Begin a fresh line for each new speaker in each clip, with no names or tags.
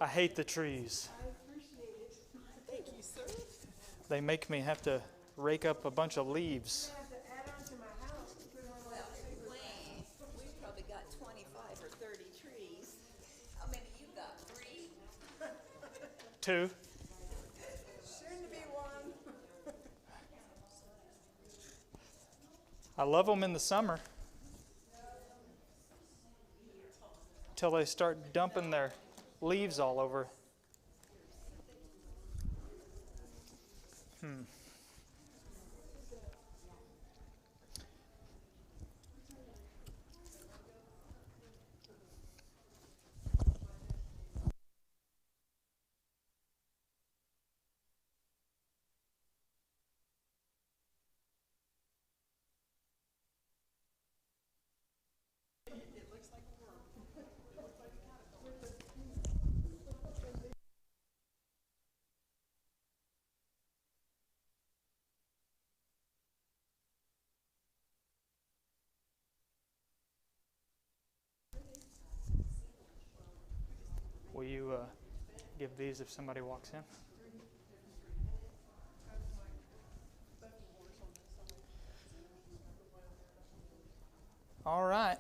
I hate the trees.
I appreciate it. Thank you, sir.
They make me have to rake up a bunch of leaves.
I have to add on to my house to put on all the paper.
We've probably got 25 or 30 trees. How many you got? 3?
2.
Soon to be one.
I love them in the summer. Till they start dumping their leaves all over. Will you give these if somebody walks in? All right.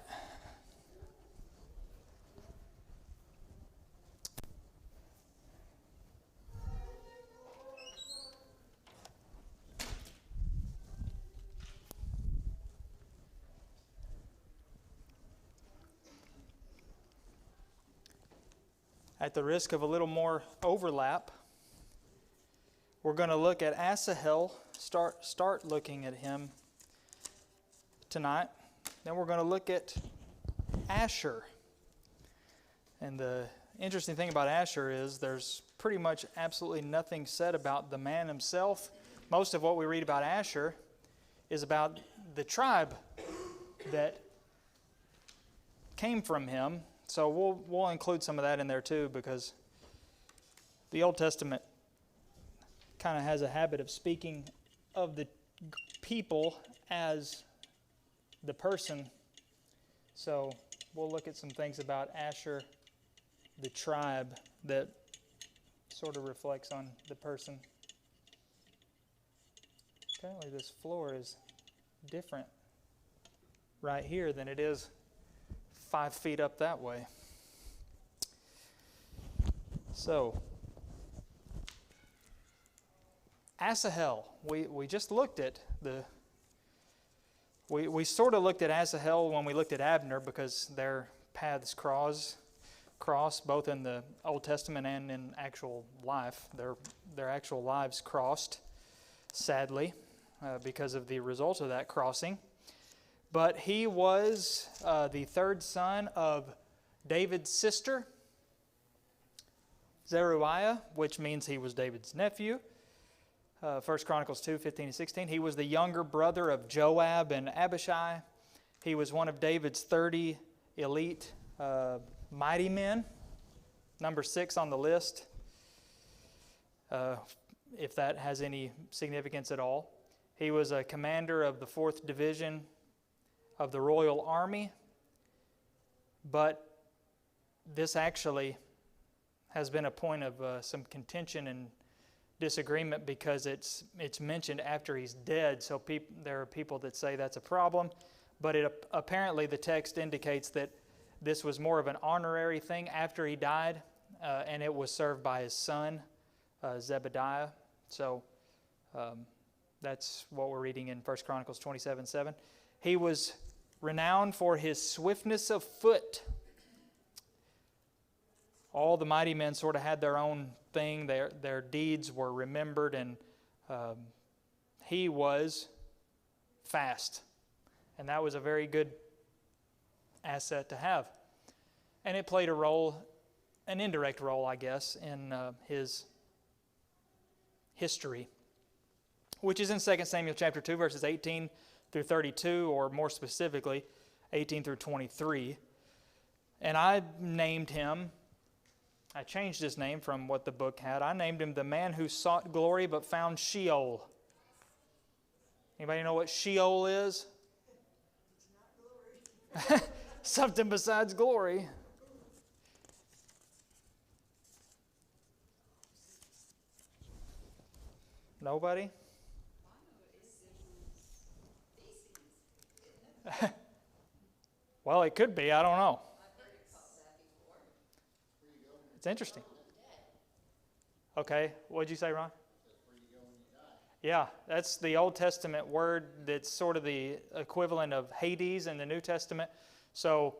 At the risk of a little more overlap, we're going to look at Asahel, start looking at him tonight. Then we're going to look at Asher. And the interesting thing about Asher is there's pretty much absolutely nothing said about the man himself. Most of what we read about Asher is about the tribe that came from him. So we'll include some of that in there too, because the Old Testament kind of has a habit of speaking of the people as the person. So we'll look at some things about Asher, the tribe, that sort of reflects on the person. Apparently this floor is different right here than it is 5 feet up that way. So, Asahel, we just looked at we sort of looked at Asahel when we looked at Abner, because their paths cross both in the Old Testament and in actual life. Their actual lives crossed, sadly, because of the result of that crossing. But he was the third son of David's sister, Zeruiah, which means he was David's nephew. 1 Chronicles 2, 15 and 16. He was the younger brother of Joab and Abishai. He was one of David's 30 elite mighty men, number 6 on the list, if that has any significance at all. He was a commander of the 4th Division of the Royal Army, but this actually has been a point of some contention and disagreement, because it's mentioned after he's dead. So there are people that say that's a problem, but apparently the text indicates that this was more of an honorary thing after he died, and it was served by his son, Zebediah. So that's what we're reading in 1 Chronicles 27:7. He was renowned for his swiftness of foot. All the mighty men sort of had their own thing. Their deeds were remembered, and he was fast. And that was a very good asset to have. And it played a role, an indirect role, I guess, in his history, which is in 2 Samuel chapter 2, verses 18 through 32, or more specifically, 18 through 23. And I changed his name from what the book had. I named him the man who sought glory but found Sheol. Anybody know what Sheol is? Something besides glory. Nobody? Well, it could be. I don't know. It's interesting. Okay, what'd you say, Ron? Yeah, that's the Old Testament word that's sort of the equivalent of Hades in the New Testament. So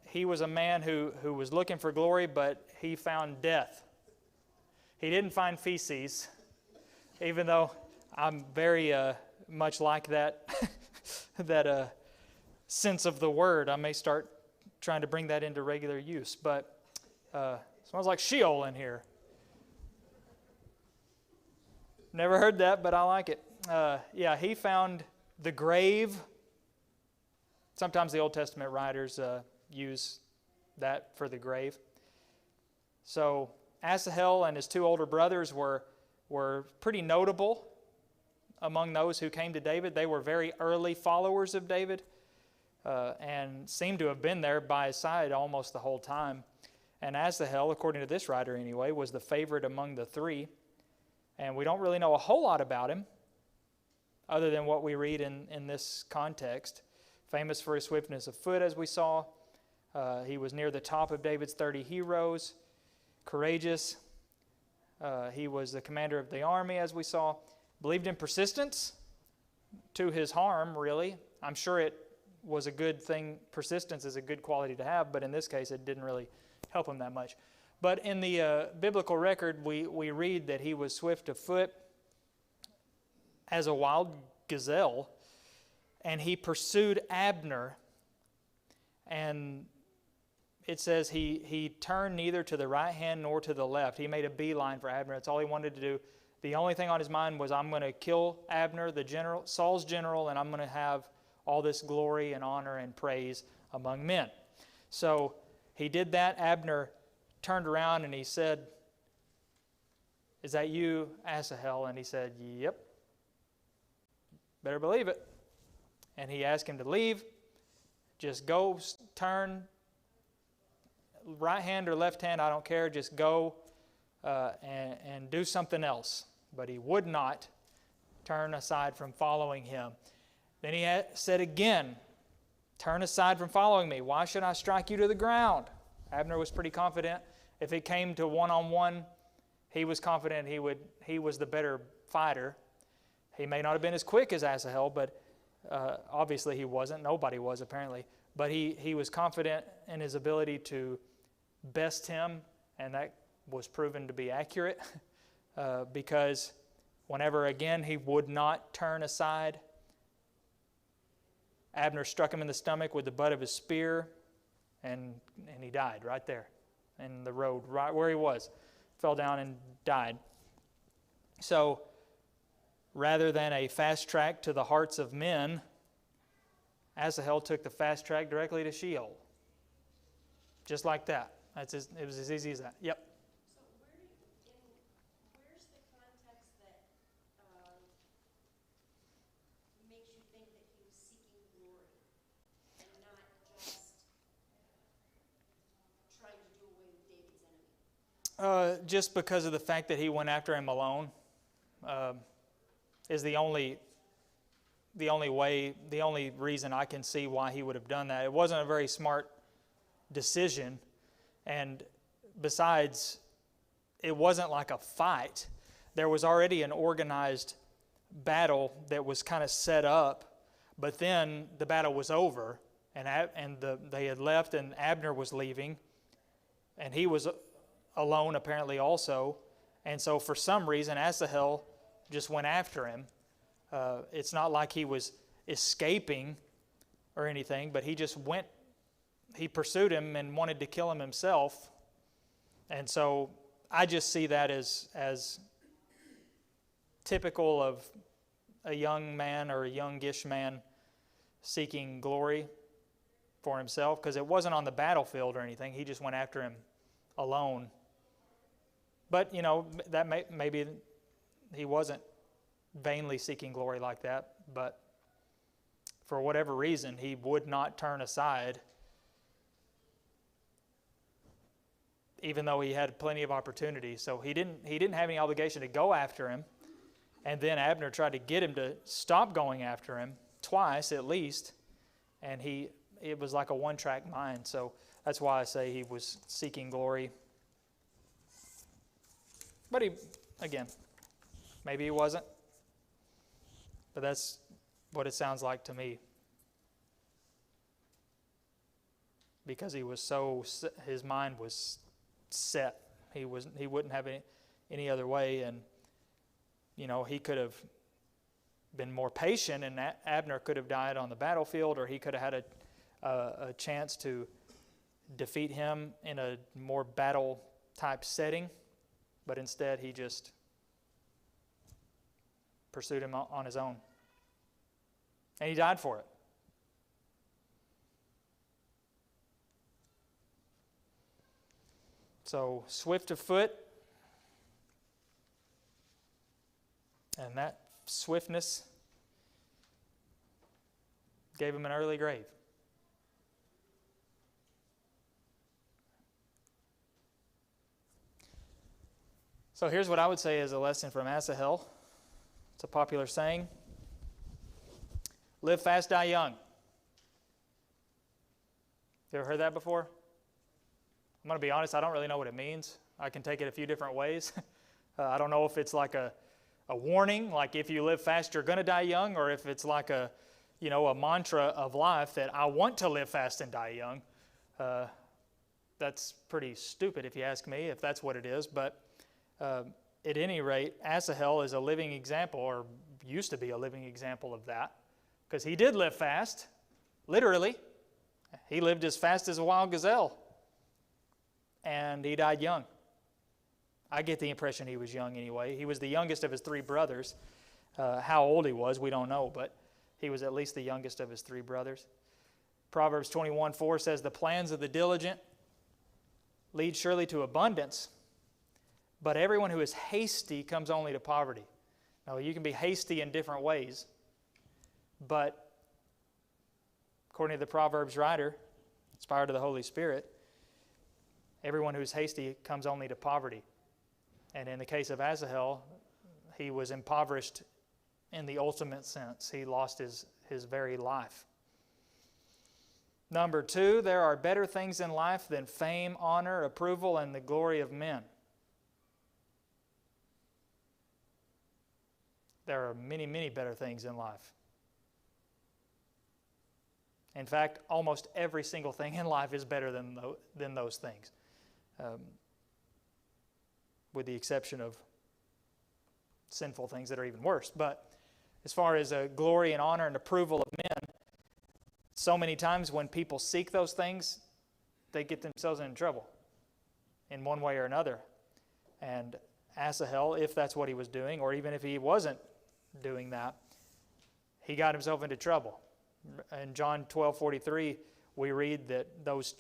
he was a man who was looking for glory, but he found death. He didn't find feces, even though I'm very much like that, that sense of the word. I may start trying to bring that into regular use, but smells like Sheol in here. Never heard that, but I like it. Yeah, he found the grave. Sometimes the Old Testament writers use that for the grave. So Asahel and his two older brothers were pretty notable among those who came to David. They were very early followers of David and seemed to have been there by his side almost the whole time. And Asahel, according to this writer anyway, was the favorite among the three. And we don't really know a whole lot about him other than what we read in this context. Famous for his swiftness of foot, as we saw. He was near the top of David's 30 heroes. Courageous. He was the commander of the army, as we saw. Believed in persistence to his harm, really. I'm sure it was a good thing. Persistence is a good quality to have, but in this case it didn't really help him that much. But in the biblical record, we read that he was swift of foot as a wild gazelle, and he pursued Abner. And it says he turned neither to the right hand nor to the left. He made a beeline for Abner. That's all he wanted to do. The only thing on his mind was, I'm going to kill Abner, the general, Saul's general, and I'm going to have all this glory and honor and praise among men. So he did that. Abner turned around and he said, "Is that you, Asahel?" And he said, "Yep." Better believe it. And he asked him to leave. Just go, turn, right hand or left hand, I don't care. Just go and do something else. But he would not turn aside from following him. Then he said again, "Turn aside from following me. Why should I strike you to the ground?" Abner was pretty confident. If it came to one-on-one, he was confident he was the better fighter. He may not have been as quick as Asahel, but obviously he wasn't. Nobody was, apparently. But he was confident in his ability to best him, and that was proven to be accurate because whenever, again, he would not turn aside, Abner struck him in the stomach with the butt of his spear, and he died right there in the road, right where he was. Fell down and died. So, rather than a fast track to the hearts of men, Asahel took the fast track directly to Sheol. Just like that. It was as easy as that. Yep.
So where's the context that makes you think that he was seeking glory and not just trying to do away with David's enemy?
Just because of the fact that he went after him alone is the only reason I can see why he would have done that. It wasn't a very smart decision, and besides, it wasn't like a fight. There was already an organized battle that was kind of set up, but then the battle was over, and they had left, and Abner was leaving, and he was alone apparently also, and so for some reason Asahel just went after him. It's not like he was escaping or anything, but he just went. He pursued him and wanted to kill him himself. And so I just see that as typical of a young man or a youngish man seeking glory for himself, because it wasn't on the battlefield or anything. He just went after him alone. But, that maybe he wasn't vainly seeking glory like that, but for whatever reason, he would not turn aside, even though he had plenty of opportunity. So he didn't have any obligation to go after him. And then Abner tried to get him to stop going after him twice at least, and it was like a one-track mind. So that's why I say he was seeking glory. But again, maybe he wasn't. But that's what it sounds like to me. Because his mind was set. He wouldn't have any other way, and he could have been more patient, and Abner could have died on the battlefield, or he could have had a chance to defeat him in a more battle type setting, but instead he just pursued him on his own, and he died for it. So swift of foot, and that swiftness gave him an early grave. So here's what I would say is a lesson from Asahel. It's a popular saying. Live fast, die young. You ever heard that before? I'm going to be honest, I don't really know what it means. I can take it a few different ways. I don't know if it's like a warning, like if you live fast, you're going to die young, or if it's like a mantra of life that I want to live fast and die young. That's pretty stupid if you ask me, if that's what it is. But at any rate, Asahel is a living example, or used to be a living example of that, because he did live fast, literally. He lived as fast as a wild gazelle, and he died young. I get the impression he was young anyway. He was the youngest of his three brothers. How old he was, we don't know, but he was at least the youngest of his three brothers. Proverbs 21:4 says, "The plans of the diligent lead surely to abundance, but everyone who is hasty comes only to poverty." Now, you can be hasty in different ways, but according to the Proverbs writer, inspired of the Holy Spirit, everyone who is hasty comes only to poverty. And in the case of Asahel, he was impoverished in the ultimate sense. He lost his very life. Number 2, there are better things in life than fame, honor, approval, and the glory of men. There are many, many better things in life. In fact, almost every single thing in life is better than those things, with the exception of sinful things that are even worse. But as far as glory and honor and approval of men, so many times when people seek those things, they get themselves in trouble in one way or another. And Asahel, if that's what he was doing, or even if he wasn't doing that, he got himself into trouble. In John 12:43, we read that those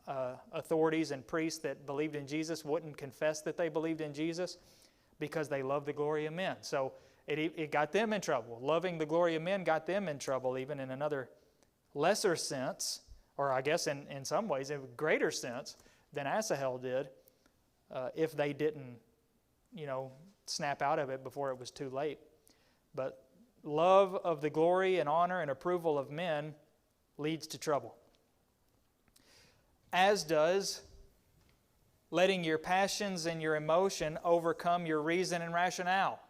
authorities and priests that believed in Jesus wouldn't confess that they believed in Jesus because they loved the glory of men. So it got them in trouble. Loving the glory of men got them in trouble, even in another lesser sense, or I guess in some ways in a greater sense than Asahel did, if they didn't, snap out of it before it was too late. But love of the glory and honor and approval of men leads to trouble. As does letting your passions and your emotion overcome your reason and rationale.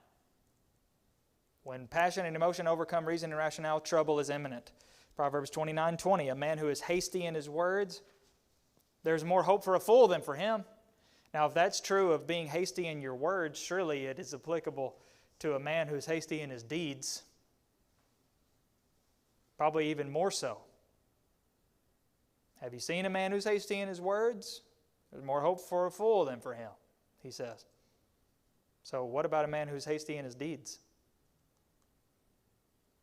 When passion and emotion overcome reason and rationale, trouble is imminent. Proverbs 29:20, "A man who is hasty in his words, there's more hope for a fool than for him." Now, if that's true of being hasty in your words, surely it is applicable to a man who's hasty in his deeds. Probably even more so. Have you seen a man who's hasty in his words? There's more hope for a fool than for him, he says. So what about a man who's hasty in his deeds?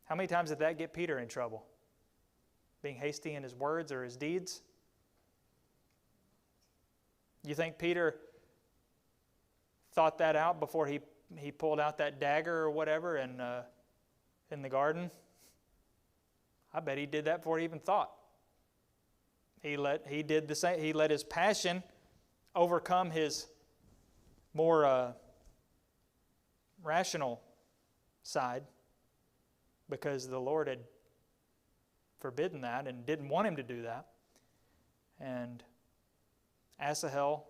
How many times did that get Peter in trouble? Being hasty in his words or his deeds? You think Peter thought that out before he pulled out that dagger or whatever in the garden? I bet he did that before he even thought. He did the same. He let his passion overcome his more rational side because the Lord had forbidden that and didn't want him to do that. And Asahel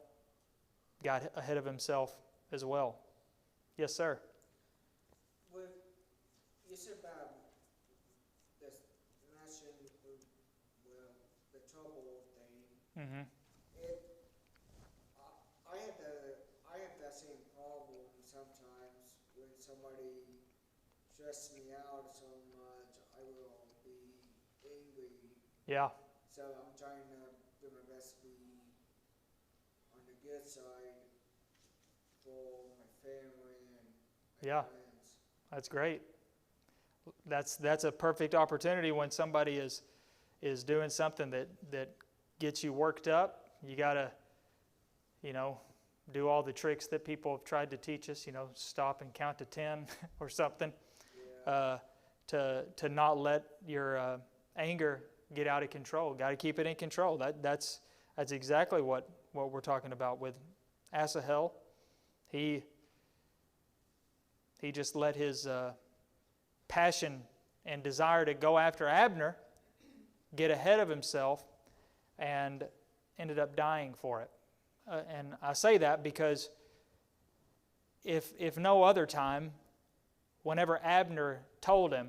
got ahead of himself as well. Yes, sir.
Well, you said about this nation, well, the trouble thing.
Mm-hmm.
I have that same problem sometimes when somebody stresses me out so much. I will be angry.
Yeah.
So I'm trying to do my best to be on the good side for my family and my
Yeah.
friends.
That's great. That's a perfect opportunity when somebody is doing something that gets you worked up. You gotta, do all the tricks that people have tried to teach us. Stop and count to 10 or something.
Yeah.
To not let your anger get out of control. Got to keep it in control. That's exactly what we're talking about with Asahel. He just let his passion and desire to go after Abner get ahead of himself and ended up dying for it. And I say that because if no other time, whenever Abner told him,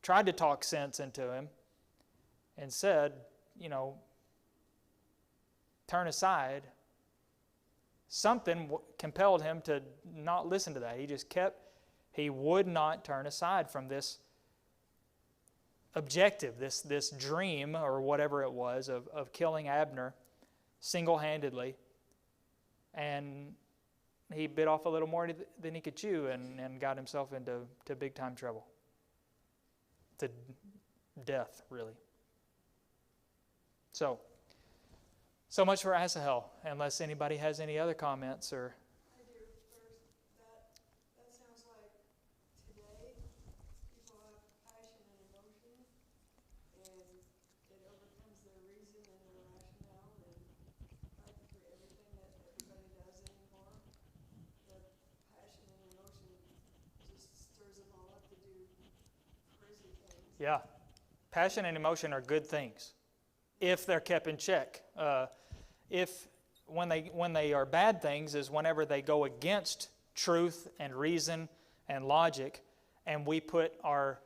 tried to talk sense into him, and said, turn aside, something compelled him to not listen to that. He would not turn aside from this objective, this dream or whatever it was of killing Abner single-handedly. And he bit off a little more than he could chew and got himself into big-time trouble. To death, really. So much for Asahel, unless anybody has any other comments or...
I do. First, that sounds like today people have passion and emotion, and it overcomes their reason and their rationale, and practically everything that everybody does anymore. The passion and emotion just stirs them all up to do crazy things.
Yeah. Passion and emotion are good things if they're kept in check. When they are bad things is whenever they go against truth and reason and logic, and we put our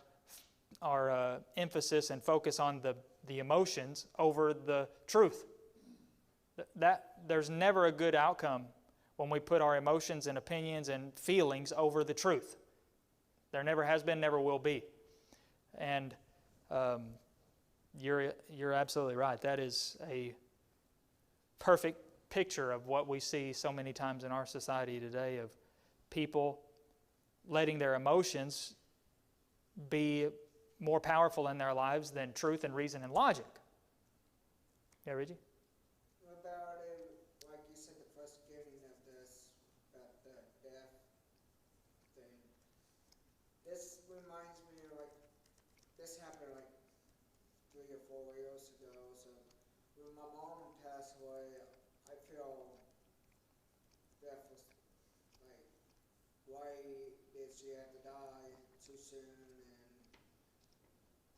emphasis and focus on the emotions over the truth. There's never a good outcome when we put our emotions and opinions and feelings over the truth. There never has been, never will be. And you're absolutely right. That is a perfect picture of what we see so many times in our society today, of people letting their emotions be more powerful in their lives than truth and reason and logic. Yeah, Reggie?
What about it, like you said, the first beginning of this, about the death thing? This reminds me of this happened 3 or 4 years ago. So when my mom passed away, I feel death was why did she have to die too soon?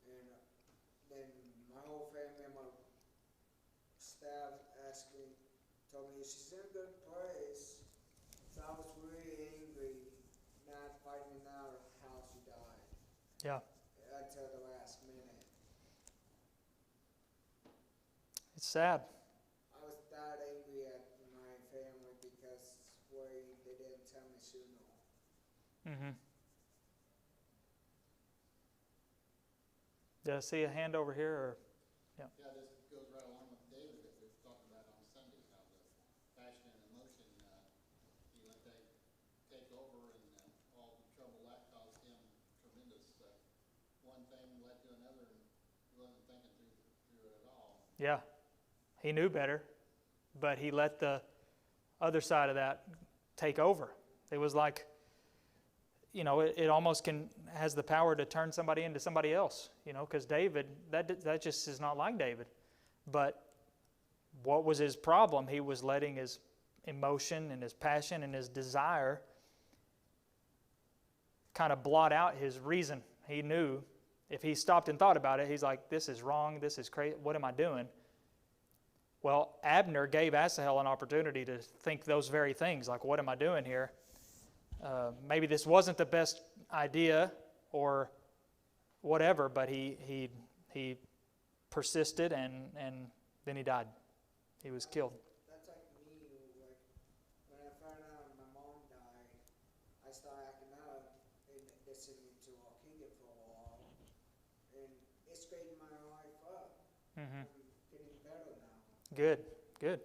And then my whole family and my staff told me she's in a good place. So I was really angry, not finding out how she died.
Yeah.
Until the last minute.
It's sad.
I was that angry at my family because they didn't tell me sooner.
Mm-hmm. Did I see a hand over here? Or
Yeah, this goes right along with David that we've talked about on Sundays, how the passion and emotion, he let that take over, and all the trouble that caused him tremendous. One thing led to another, and he wasn't thinking through it at all.
yeah, he knew better, but he let the other side of that take over. It was like, it almost has the power to turn somebody into somebody else, because David, that just is not like David. But what was his problem? He was letting his emotion and his passion and his desire kind of blot out his reason. He knew if he stopped and thought about it, he's like, this is wrong, this is crazy, what am I doing? Well, Abner gave Asahel an opportunity to think those very things, like, what am I doing here? Maybe this wasn't the best idea or whatever, but he persisted, and then he died. He was killed.
That's like me, like, when I found out my mom died, I started acting out, and they sent me to Waukegan for a while, and it straightened my life up.
Mm-hmm.
I'm getting better now.
Good, good.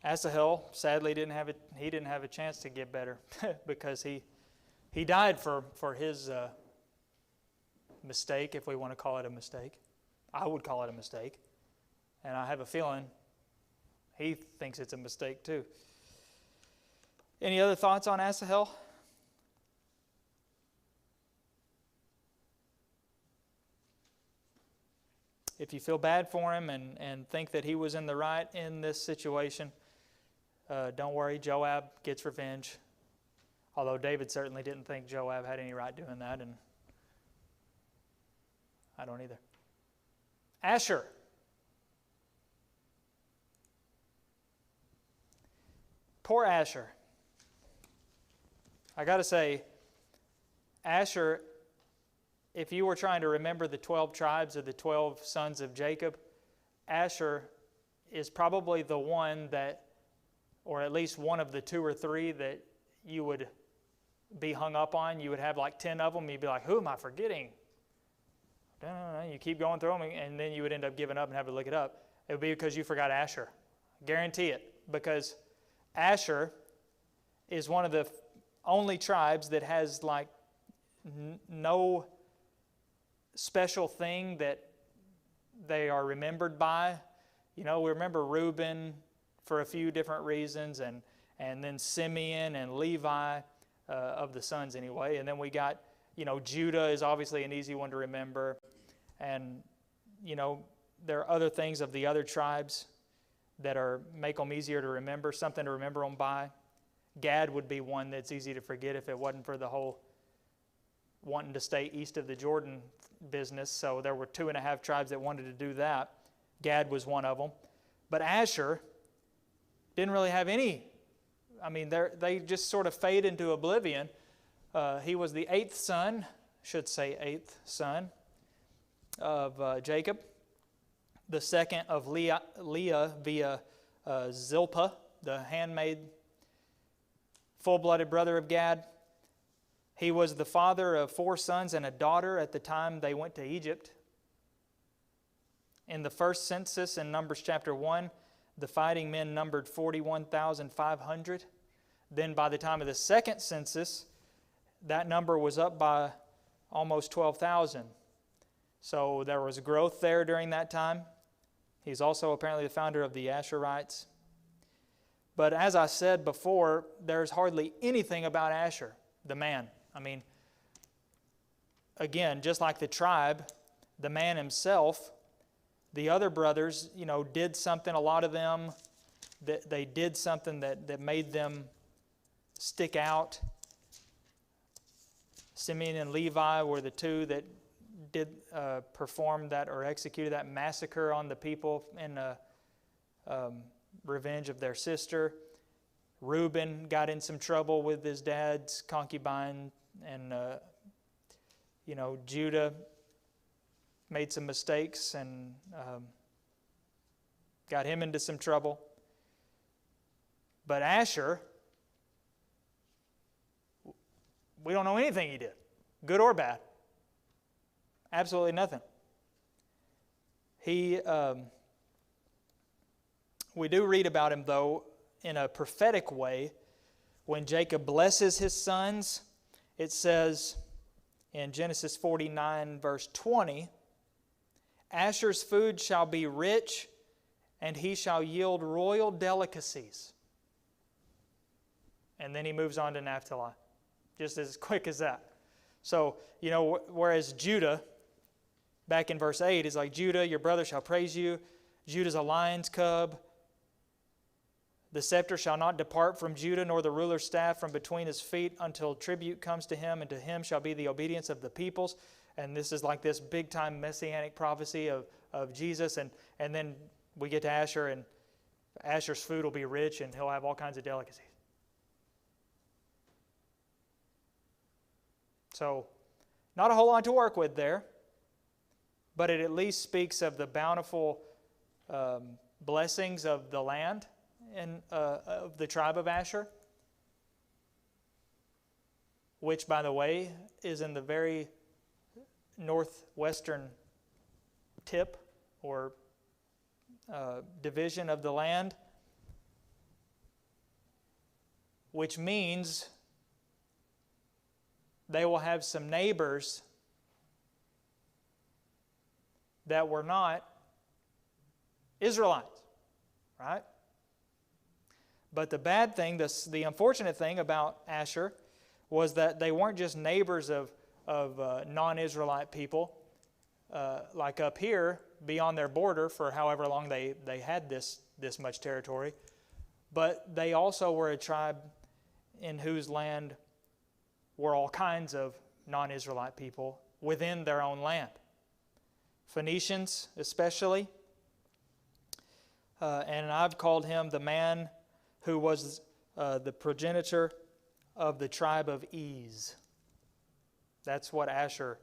Asahel sadly didn't have a chance to get better because he died for his mistake, if we want to call it a mistake. I would call it a mistake. And I have a feeling he thinks it's a mistake too. Any other thoughts on Asahel? If you feel bad for him and think that he was in the right in this situation, don't worry, Joab gets revenge. Although David certainly didn't think Joab had any right doing that, and I don't either. Asher. Poor Asher. I got to say, Asher, if you were trying to remember the 12 tribes of the 12 sons of Jacob, Asher is probably the one that, or at least one of the 2 or 3 that you would be hung up on. You would have like 10 of them. You'd be like, who am I forgetting? No. You keep going through them, and then you would end up giving up and have to look it up. It would be because you forgot Asher. Guarantee it. Because Asher is one of the only tribes that has like no special thing that they are remembered by. You know, we remember Reuben for a few different reasons, and then Simeon and Levi of the sons anyway. And then we got, Judah is obviously an easy one to remember. And, there are other things of the other tribes that make them easier to remember, something to remember them by. Gad would be one that's easy to forget if it wasn't for the whole wanting to stay east of the Jordan business. So there were 2.5 tribes that wanted to do that. Gad was one of them. But Asher didn't really have any. I mean, they just sort of fade into oblivion. He was the 8th son, of Jacob, the 2nd of Leah via Zilpah, the handmaid, full-blooded brother of Gad. He was the father of 4 sons and a daughter at the time they went to Egypt. In the first census in Numbers chapter 1, the fighting men numbered 41,500. Then by the time of the second census, that number was up by almost 12,000. So there was growth there during that time. He's also apparently the founder of the Asherites. But as I said before, there's hardly anything about Asher, the man. I mean, again, just like the tribe, the man himself, the other brothers, did something, a lot of them, that they did something that made them stick out. Simeon and Levi were the 2 that did perform that or executed that massacre on the people in revenge of their sister. Reuben got in some trouble with his dad's concubine, and Judah made some mistakes and got him into some trouble. But Asher, we don't know anything he did, good or bad. Absolutely nothing. We do read about him, though, in a prophetic way. When Jacob blesses his sons, it says in Genesis 49, verse 20, Asher's food shall be rich, and he shall yield royal delicacies. And then he moves on to Naphtali, just as quick as that. So, whereas Judah, back in verse 8, is like, Judah, your brother shall praise you. Judah's a lion's cub. The scepter shall not depart from Judah, nor the ruler's staff from between his feet, until tribute comes to him, and to him shall be the obedience of the peoples. And this is like this big-time messianic prophecy of Jesus. And then we get to Asher, and Asher's food will be rich, and he'll have all kinds of delicacies. So, not a whole lot to work with there, but it at least speaks of the bountiful blessings of the land and of the tribe of Asher, which, by the way, is in the very northwestern tip or division of the land, which means they will have some neighbors that were not Israelites, right? But the bad thing, the unfortunate thing about Asher was that they weren't just neighbors of non-Israelite people, like up here, beyond their border for however long they had this much territory, but they also were a tribe in whose land were all kinds of non-Israelite people within their own land. Phoenicians especially. And I've called him the man who was the progenitor of the tribe of Ez. That's what Asher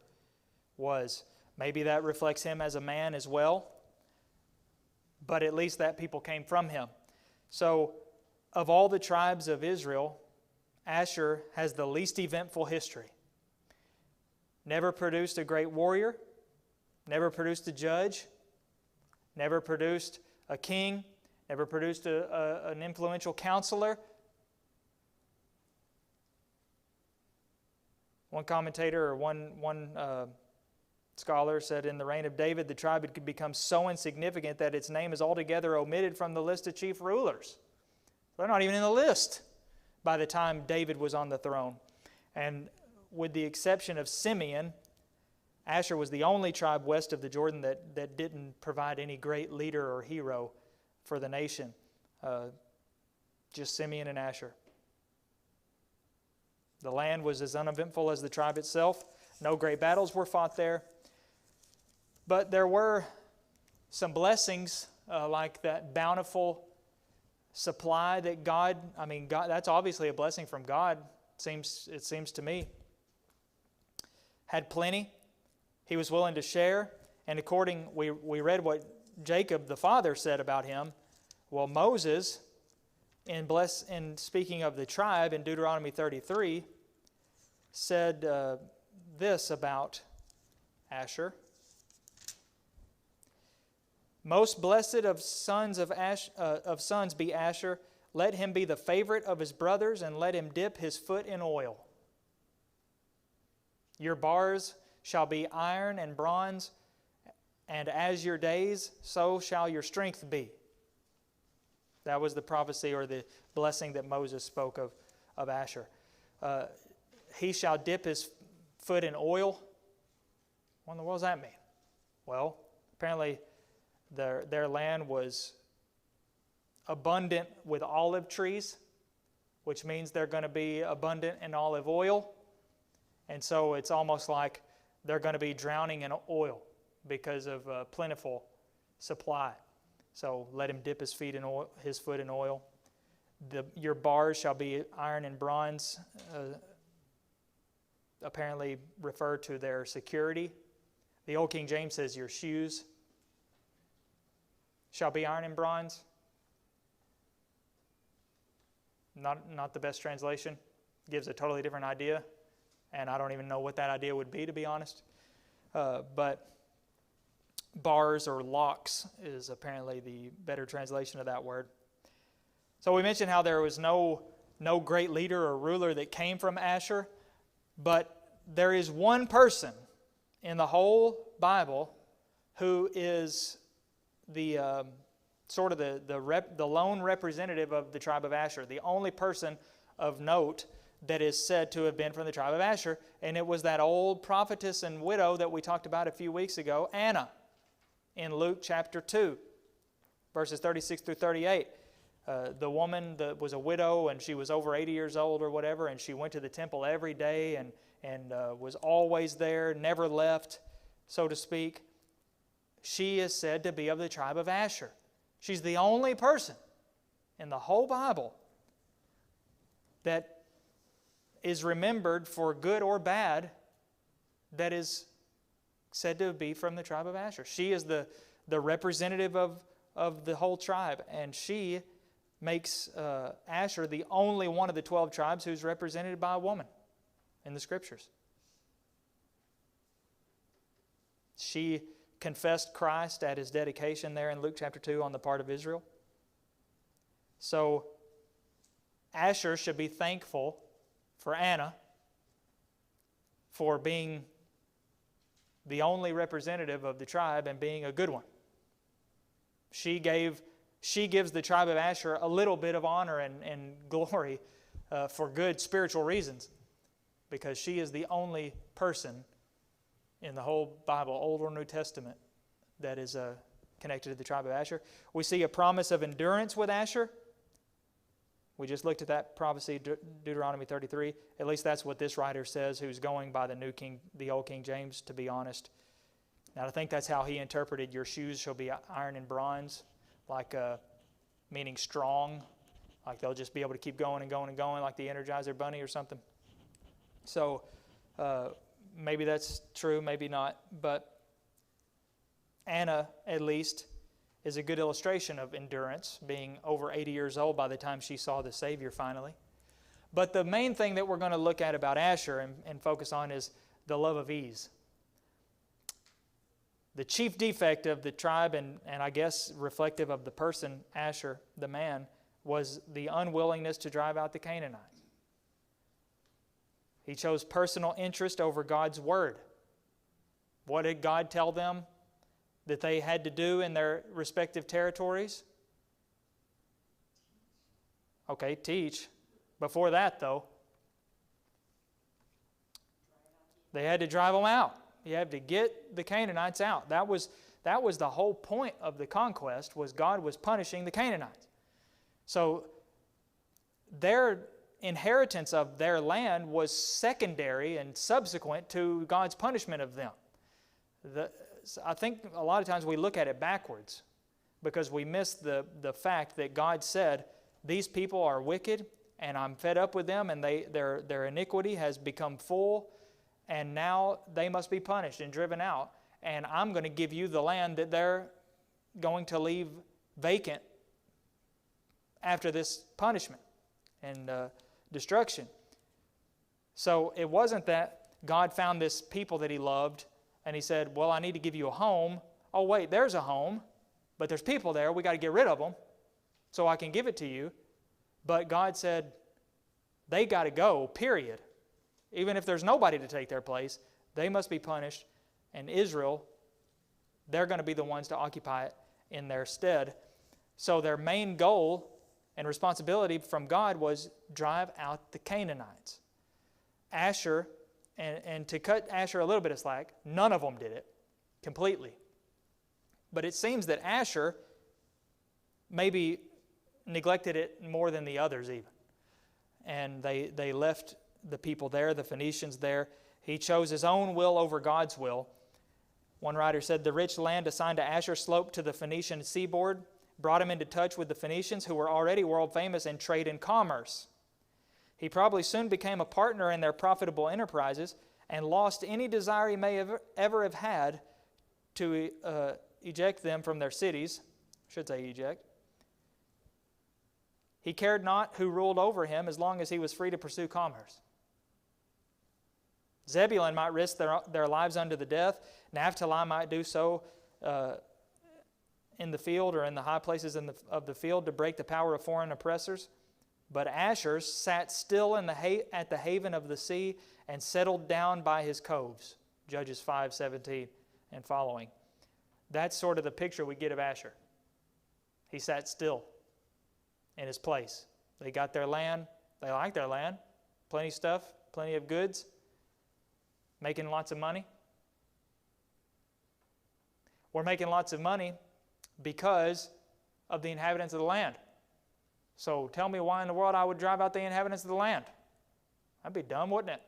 was. Maybe that reflects him as a man as well, but at least that people came from him. So, of all the tribes of Israel, Asher has the least eventful history. Never produced a great warrior, never produced a judge, never produced a king, never produced an influential counselor. One commentator or one scholar said, in the reign of David, the tribe had become so insignificant that its name is altogether omitted from the list of chief rulers. They're not even in the list by the time David was on the throne. And with the exception of Simeon, Asher was the only tribe west of the Jordan that didn't provide any great leader or hero for the nation. Just Simeon and Asher. The land was as uneventful as the tribe itself. No great battles were fought there. But there were some blessings like that bountiful supply that God, that's obviously a blessing from God, it seems to me. Had plenty. He was willing to share. And we read what Jacob, the father, said about him. Well, Moses, in speaking of the tribe in Deuteronomy 33, said this about Asher. Most blessed of sons be Asher. Let him be the favorite of his brothers, and let him dip his foot in oil. Your bars shall be iron and bronze, and as your days, so shall your strength be. That was the prophecy or the blessing that Moses spoke of Asher. He shall dip his foot in oil. What in the world does that mean? Well, apparently their land was abundant with olive trees, which means they're going to be abundant in olive oil. And so it's almost like they're going to be drowning in oil because of a plentiful supply. So let him dip his foot in oil. Your bars shall be iron and bronze, apparently refer to their security. The Old King James says your shoes shall be iron and bronze. Not the best translation. Gives a totally different idea. And I don't even know what that idea would be, to be honest. But bars or locks is apparently the better translation of that word. So we mentioned how there was no great leader or ruler that came from Asher, but there is one person in the whole Bible who is the the lone representative of the tribe of Asher, the only person of note that is said to have been from the tribe of Asher, and it was that old prophetess and widow that we talked about a few weeks ago, Anna, in Luke chapter 2, verses 36 through 38. the woman that was a widow and she was over 80 years old or whatever, and she went to the temple every day and was always there, never left, so to speak. She is said to be of the tribe of Asher. She's the only person in the whole Bible that is remembered for good or bad that is said to be from the tribe of Asher. She is the representative of the whole tribe, and she makes Asher the only one of the 12 tribes who's represented by a woman in the Scriptures. She confessed Christ at His dedication there in Luke chapter 2 on the part of Israel. So Asher should be thankful for Anna for being the only representative of the tribe and being a good one. She gives the tribe of Asher a little bit of honor and glory for good spiritual reasons, because she is the only person in the whole Bible, Old or New Testament, that is connected to the tribe of Asher. We see a promise of endurance with Asher. We just looked at that prophecy, Deuteronomy 33. At least that's what this writer says, who's going by the Old King James, to be honest. Now, I think that's how he interpreted, your shoes shall be iron and bronze, like meaning strong, like they'll just be able to keep going and going and going, like the Energizer Bunny or something. So maybe that's true, maybe not. But Anna, at least, is a good illustration of endurance, being over 80 years old by the time she saw the Savior finally. But the main thing that we're going to look at about Asher and focus on is the love of ease. The chief defect of the tribe, and I guess reflective of the person, Asher, the man, was the unwillingness to drive out the Canaanites. He chose personal interest over God's word. What did God tell them that they had to do in their respective territories? Okay, teach. Before that, though, they had to drive them out. You had to get the Canaanites out. That was the whole point of the conquest, was God was punishing the Canaanites. So their inheritance of their land was secondary and subsequent to God's punishment of them. I think a lot of times we look at it backwards because we miss the fact that God said, these people are wicked and I'm fed up with them, and their iniquity has become full, and now they must be punished and driven out, and I'm going to give you the land that they're going to leave vacant after this punishment and destruction. So it wasn't that God found this people that He loved and He said, well, I need to give you a home. Oh, wait, there's a home, but there's people there. We got to get rid of them so I can give it to you. But God said, they got to go, period. Even if there's nobody to take their place, they must be punished. And Israel, they're going to be the ones to occupy it in their stead. So their main goal and responsibility from God was drive out the Canaanites. Asher, and to cut Asher a little bit of slack, none of them did it completely. But it seems that Asher maybe neglected it more than the others even. And they left the people there, the Phoenicians there. He chose his own will over God's will. One writer said, the rich land assigned to Asher sloped to the Phoenician seaboard, brought him into touch with the Phoenicians, who were already world famous in trade and commerce. He probably soon became a partner in their profitable enterprises and lost any desire he may ever have had to eject them from their cities. I should say eject. He cared not who ruled over him as long as he was free to pursue commerce. Zebulun might risk their lives unto the death. Naphtali might do so in the field or in the high places of the field to break the power of foreign oppressors. But Asher sat still at the haven of the sea and settled down by his coves. Judges 5:17 and following. That's sort of the picture we get of Asher. He sat still in his place. They got their land. They liked their land. Plenty of stuff, plenty of goods, making lots of money. We're making lots of money because of the inhabitants of the land. So tell me why in the world I would drive out the inhabitants of the land. That'd be dumb, wouldn't it?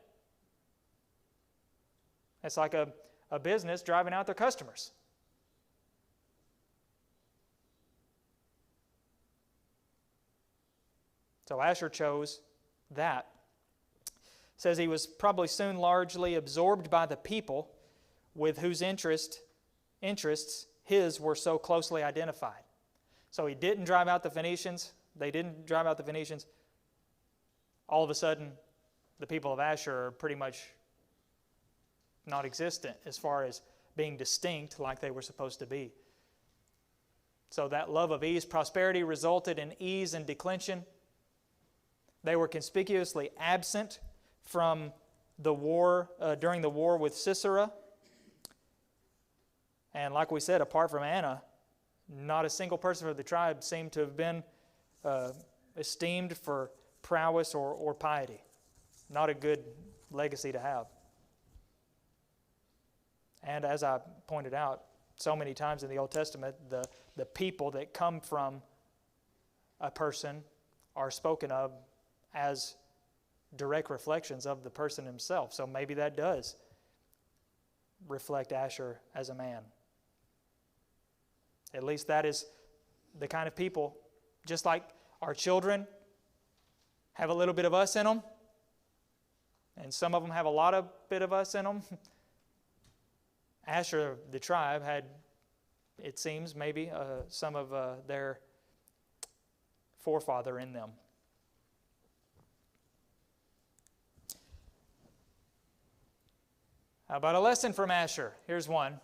It's like a business driving out their customers. So Asher chose that. It says he was probably soon largely absorbed by the people with whose interests his were so closely identified. So he didn't drive out the Phoenicians. They didn't drive out the Phoenicians. All of a sudden, the people of Asher are pretty much non-existent as far as being distinct like they were supposed to be. So that love of ease, prosperity resulted in ease and declension. They were conspicuously absent from the war, during the war with Sisera. And like we said, apart from Anna, not a single person of the tribe seemed to have been esteemed for prowess or piety. Not a good legacy to have. And as I pointed out so many times in the Old Testament, the people that come from a person are spoken of as direct reflections of the person himself. So maybe that does reflect Asher as a man. At least that is the kind of people, just like our children have a little bit of us in them, and some of them have a lot of bit of us in them. Asher, the tribe, had, it seems, maybe some of their forefather in them. How about a lesson from Asher? Here's one.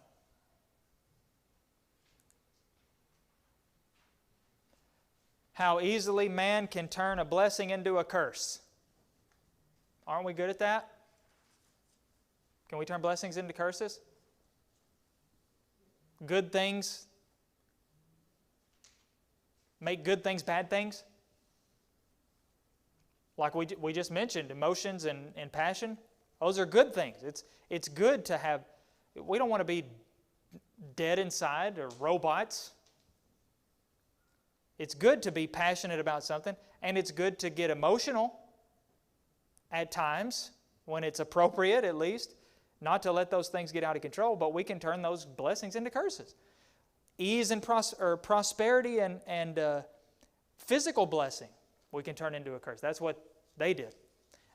How easily man can turn a blessing into a curse. Aren't we good at that? Can we turn blessings into curses? Good things, make good things bad things? Like we just mentioned, emotions and passion. Those are good things. It's good to have, we don't want to be dead inside or robots. It's good to be passionate about something, and it's good to get emotional at times, when it's appropriate at least, not to let those things get out of control, but we can turn those blessings into curses. Ease and prosperity and physical blessing we can turn into a curse. That's what they did.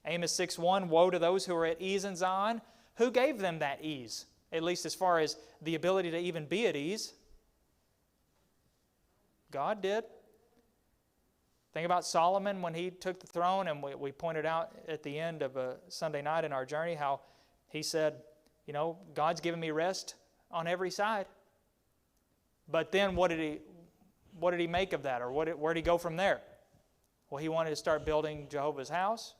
Amos 6:1, woe to those who are at ease in Zion. Who gave them that ease? At least as far as the ability to even be at ease. God did. Think about Solomon when he took the throne, and we pointed out at the end of a Sunday night in our journey how he said, you know, God's given me rest on every side. But then what did he make of that, or where did he go from there? Well, he wanted to start building Jehovah's house.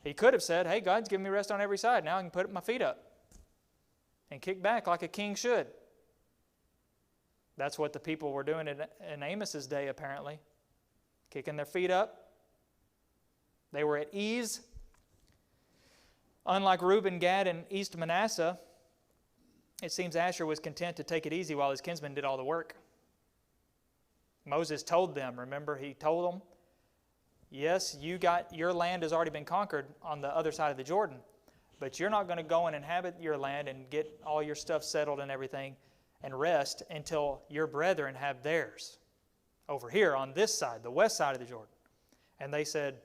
He could have said, hey, God's given me rest on every side. Now I can put my feet up and kick back like a king should. That's what the people were doing in Amos's day, apparently. Kicking their feet up. They were at ease. Unlike Reuben, Gad, and East Manasseh, it seems Asher was content to take it easy while his kinsmen did all the work. Moses told them, remember, he told them, yes, your land has already been conquered on the other side of the Jordan, but you're not going to go and inhabit your land and get all your stuff settled and everything and rest until your brethren have theirs over here on this side, the west side of the Jordan. And they said,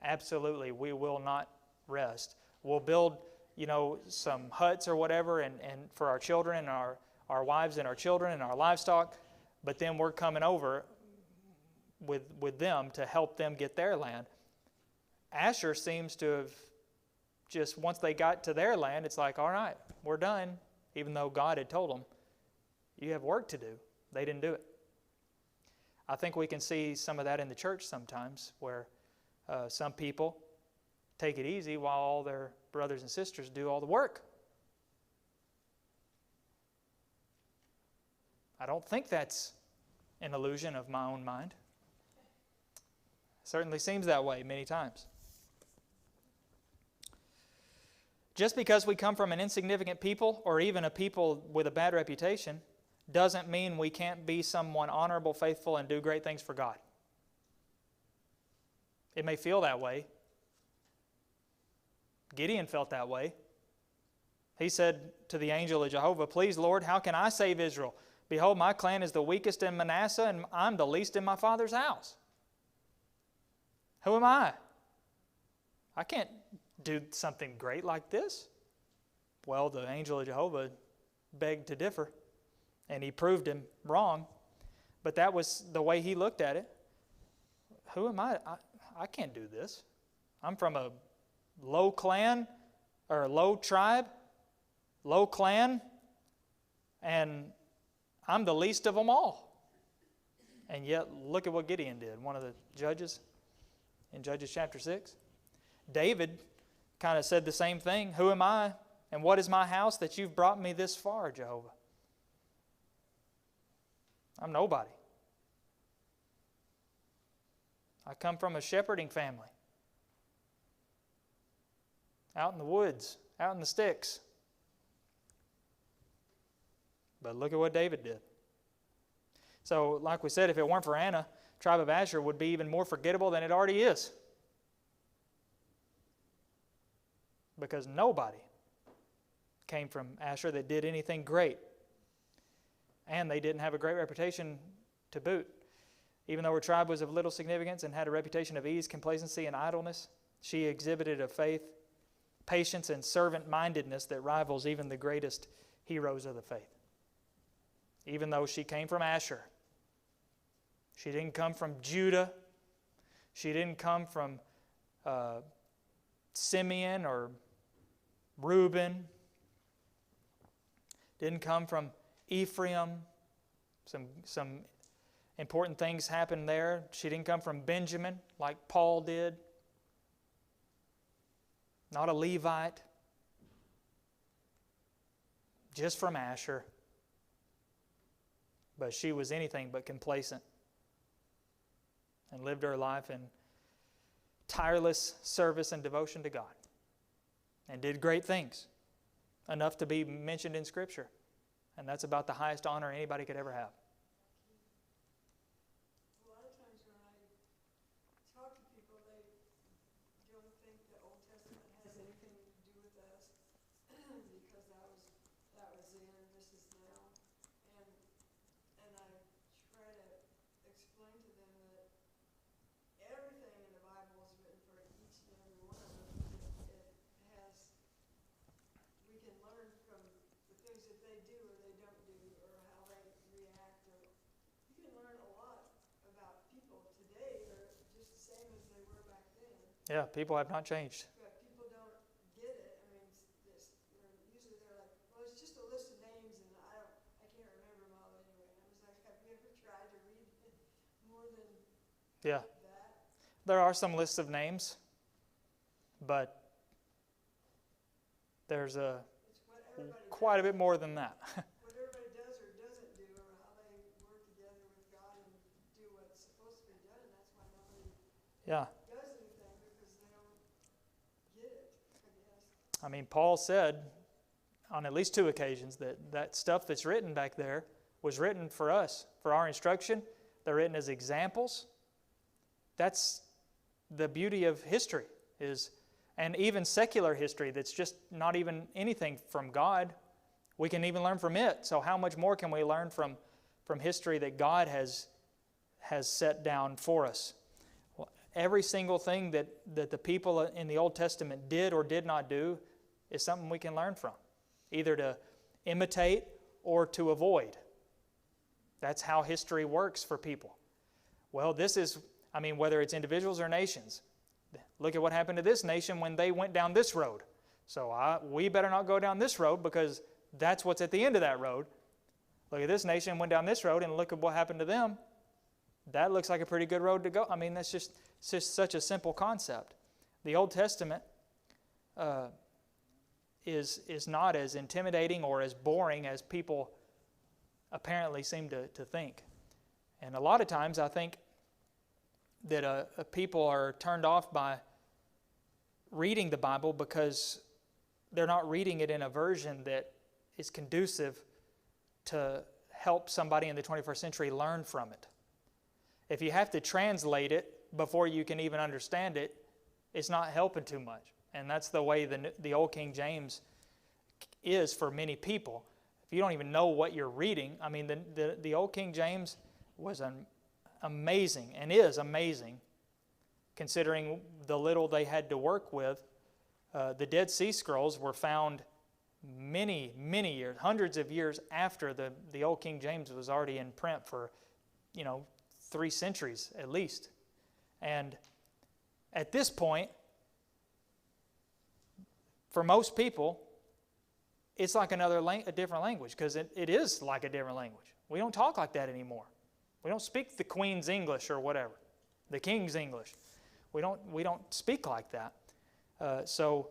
absolutely, we will not rest. We'll build, some huts or whatever and for our children and our wives and our children and our livestock, but then we're coming over with them to help them get their land. Asher seems to have just, once they got to their land, it's like, all right, we're done, even though God had told them, you have work to do. They didn't do it. I think we can see some of that in the church sometimes, where some people take it easy while all their brothers and sisters do all the work. I don't think that's an illusion of my own mind. It certainly seems that way many times. Just because we come from an insignificant people, or even a people with a bad reputation, doesn't mean we can't be someone honorable, faithful, and do great things for God. It may feel that way. Gideon felt that way. He said to the angel of Jehovah, "Please, Lord, how can I save Israel? Behold, my clan is the weakest in Manasseh, and I'm the least in my father's house. Who am I? I can't do something great like this." Well, the angel of Jehovah begged to differ, and he proved him wrong. But that was the way he looked at it. Who am I? I can't do this. I'm from a low clan, or a low tribe, low clan, and I'm the least of them all. And yet, look at what Gideon did, one of the judges in Judges chapter 6. David kind of said the same thing. Who am I, and what is my house that you've brought me this far, Jehovah? I'm nobody. I come from a shepherding family. Out in the woods, out in the sticks. But look at what David did. So, like we said, if it weren't for Anna, tribe of Asher would be even more forgettable than it already is. Because nobody came from Asher that did anything great. And they didn't have a great reputation to boot. Even though her tribe was of little significance and had a reputation of ease, complacency, and idleness, she exhibited a faith, patience, and servant-mindedness that rivals even the greatest heroes of the faith. Even though she came from Asher. She didn't come from Judah. She didn't come from Simeon or Reuben. Didn't come from Ephraim. Some important things happened there. She didn't come from Benjamin like Paul did. Not a Levite. Just from Asher. But she was anything but complacent and lived her life in tireless service and devotion to God and did great things, enough to be mentioned in Scripture. And that's about the highest honor anybody could ever have.
A lot of times when I talk to people, they don't think the Old Testament has anything to do with us because that was then, this is now. And I try to explain to them that everything in the Bible is written for each and every one of us. It has, we can learn from the things that they do or they don't do or how they react. Or you can learn a lot about people today. They're just the same as they were back then.
Yeah, people have not changed.
But people don't get it. I mean, usually they're like, well, it's just a list of names, and I can't remember them all anyway. And I was like, have you ever tried to read more than
Yeah.
that?
There are some lists of names, but there's
It's what everybody
quite a
does,
bit more than that.
what everybody does or doesn't do, or how they work together with God and do what's supposed to be done. And that's why nobody
Yeah.
does anything, because they don't get it, I guess.
I mean, Paul said on at least 2 occasions that stuff that's written back there was written for us, for our instruction. They're written as examples. That's the beauty of history, and even secular history that's just not even anything from God. We can even learn from it. So how much more can we learn from history that God has set down for us? Well, every single thing that the people in the Old Testament did or did not do is something we can learn from, either to imitate or to avoid. That's how history works for people. Well, whether it's individuals or nations. Look at what happened to this nation when they went down this road. So we better not go down this road because that's what's at the end of that road. Look at this nation went down this road and look at what happened to them. That looks like a pretty good road to go. I mean, it's just such a simple concept. The Old Testament is not as intimidating or as boring as people apparently seem to think. And a lot of times I think that people are turned off by reading the Bible because they're not reading it in a version that is conducive to help somebody in the 21st century learn from it. If you have to translate it before you can even understand it, it's not helping too much. And that's the way the Old King James is for many people. If you don't even know what you're reading, I mean, the Old King James was amazing and is amazing considering the little they had to work with. The Dead Sea Scrolls were found many, many years, hundreds of years after the Old King James was already in print for, 3 centuries at least. And at this point, for most people, it's like a different language, because it is like a different language. We don't talk like that anymore. We don't speak the Queen's English or whatever, the King's English. We don't speak like that. So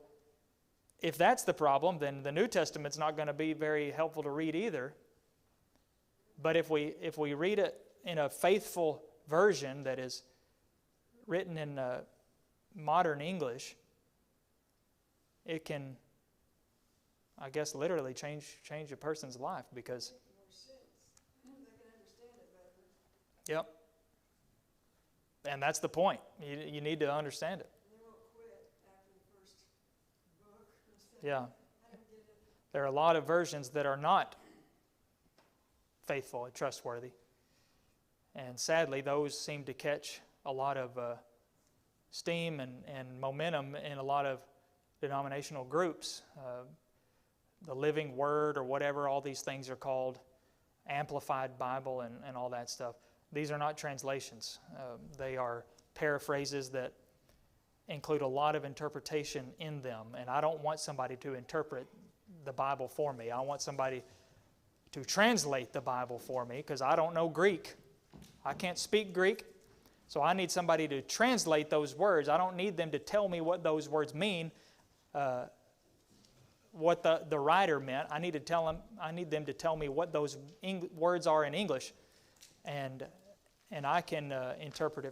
if that's the problem, then the New Testament's not going to be very helpful to read either. But if we read it in a faithful version that is written in modern English, it can, I guess, literally change a person's life, because
Make more sense. They can understand it better.
yep. And that's the point. You need to understand it.
And they won't quit after the first book.
Yeah.
I don't get it.
There are a lot of versions that are not faithful and trustworthy. And sadly, those seem to catch a lot of steam and momentum in a lot of denominational groups. The Living Word, or whatever all these things are called, Amplified Bible and all that stuff. These are not translations. They are paraphrases that include a lot of interpretation in them. And I don't want somebody to interpret the Bible for me. I want somebody to translate the Bible for me, because I don't know Greek. I can't speak Greek, so I need somebody to translate those words. I don't need them to tell me what those words mean, what the writer meant. I need them to tell me what those words are in English, and I can interpret